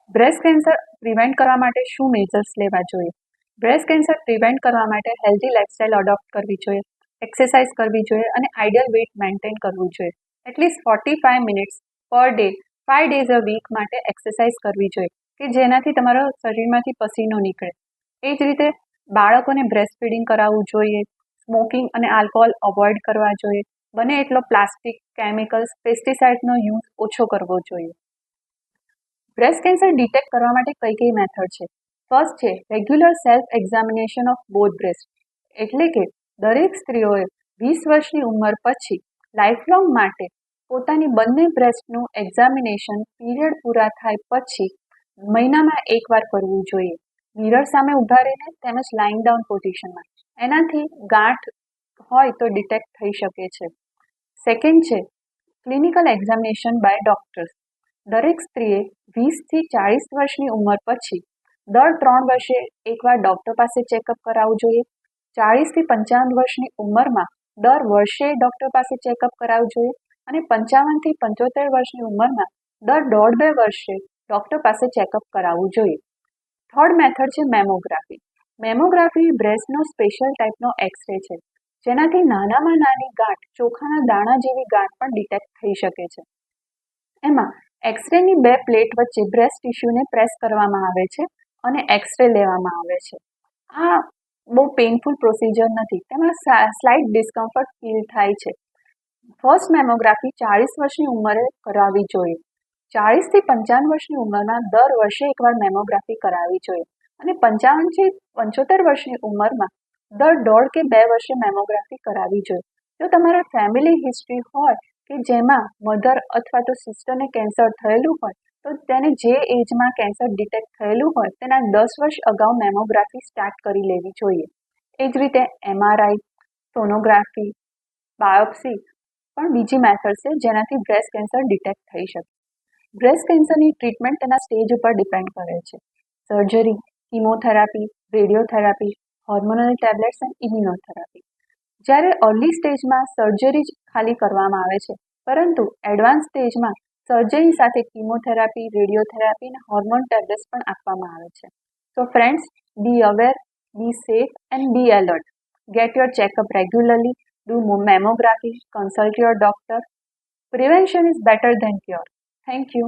Breast cancer prevent કરવા માટે શું મેજર્સ લેવા જોઈએ? બ્રેસ્ટ કેન્સર પ્રિવેન્ટ કરવા માટે હેલ્ધી લાઇફસ્ટાઇલ અડોપ્ટ કરવી જોઈએ, એક્સરસાઇઝ કરવી જોઈએ અને આઈડિયલ વેઇટ મેન્ટેન કરવું જોઈએ. At least 45 minutes per day 5 days a week માટે એક્સરસાઇઝ કરવી જોઈએ કે જેનાથી તમારા શરીરમાંથી પસીનો નીકળે. એ જ રીતે બાળકોને બ્રેસ્ટ ફીડિંગ કરાવવું જોઈએ, સ્મોકિંગ અને આલ્કોહોલ અવોઇડ કરવા જોઈએ, બને એટલો પ્લાસ્ટિક, કેમિકલ્સ, પેસ્ટિસાઇડનો યુઝ ઓછો કરવો જોઈએ. બ્રેસ્ટ કેન્સર ડિટેક્ટ કરવા માટે કઈ મેથડ છે? ફર્સ્ટ છે regular self examination of both breast, એટલે કે દરેક સ્ત્રીઓએ 20 વર્ષની ઉંમર પછી લાઇફલોંગ માટે પોતાની બંને બ્રેસ્ટનું એક્ઝામિનેશન પીરિયડ પૂરા થાય પછી મહિનામાં એકવાર કરવું જોઈએ. મિરર સામે ઊભા રહીને તેમજ લાઇંગ ડાઉન પોઝિશનમાં. એનાથી ગાંઠ હોય તો ડિટેક્ટ થઈ શકે છે. સેકન્ડ છે ક્લિનિકલ એક્ઝામિનેશન બાય ડોક્ટર્સ. દરેક સ્ત્રીએ 20 થી 40 વર્ષની ઉંમર પછી દર 3 વર્ષે એકવાર ડોક્ટર પાસે ચેકઅપ કરાવવું જોઈએ. 40 થી 55 વર્ષની ઉંમરમાં દર વર્ષે ડોક્ટર પાસે ચેકઅપ કરાવવું જોઈએ અને 55 થી 75 વર્ષની ઉંમરમાં દર 1.5-2 વર્ષે ડોક્ટર પાસે ચેકઅપ કરાવવું જોઈએ. થર્ડ મેથડ છે મેમોગ્રાફી. મેમોગ્રાફી બ્રેસ્ટનો સ્પેશિયલ ટાઈપનો એક્સરે છે, જેનાથી નાનામાં નાની ગાંઠ, ચોખાના દાણા જેવી ગાંઠ પણ ડિટેક્ટ થઈ શકે છે. એમાં એક્સરેની 2 પ્લેટ વચ્ચે બ્રેસ્ટ ટિશ્યુને પ્રેસ કરવામાં આવે છે અને એક્સરે લેવામાં આવે છે. આ બહુ પેઇનફુલ પ્રોસિજર નથી, તેમાં સ્લાઇટ ડિસ્કમ્ફર્ટ ફીલ થાય છે. ફર્સ્ટ મેમોગ્રાફી 40 વર્ષની ઉંમરે કરાવવી જોઈએ. 40 થી 55 વર્ષની ઉંમરમાં દર વર્ષે એકવાર મેમોગ્રાફી કરાવવી જોઈએ અને 55 થી 75 વર્ષની ઉંમરમાં દર 1.5 કે 2 વર્ષે મેમોગ્રાફી કરાવવી જોઈએ. જો તમારા ફેમિલી હિસ્ટ્રી હોય કે જેમાં મધર અથવા તો સિસ્ટરને કેન્સર થયેલું હોય તો તેને જે એજમાં કેન્સર ડિટેક્ટ થયેલું હોય તેના 10 વર્ષ અગાઉ મેમોગ્રાફી સ્ટાર્ટ કરી લેવી જોઈએ. એ જ રીતે MRI, સોનોગ્રાફી, બાયોપ્સી પણ બીજી મેથડ છે જેનાથી બ્રેસ્ટ કેન્સર ડિટેક્ટ થઈ શકે. બ્રેસ્ટ કેન્સરની ટ્રીટમેન્ટ તેના સ્ટેજ ઉપર ડિપેન્ડ કરે છે. Surgery, chemotherapy, radiotherapy, hormonal tablets અને ઇમ્યુનોથેરાપી. જ્યારે અર્લી સ્ટેજમાં સર્જરી જ ખાલી કરવામાં આવે છે, પરંતુ એડવાન્સ સ્ટેજમાં સર્જરી સાથે કિમોથેરાપી, રેડિયોથેરાપી અને હોર્મોન ટેબ્લેટ્સ પણ આપવામાં આવે છે. So friends, be aware, be safe and be alert. Get your checkup regularly, do mammography, consult your doctor. Prevention is better than cure. Thank you.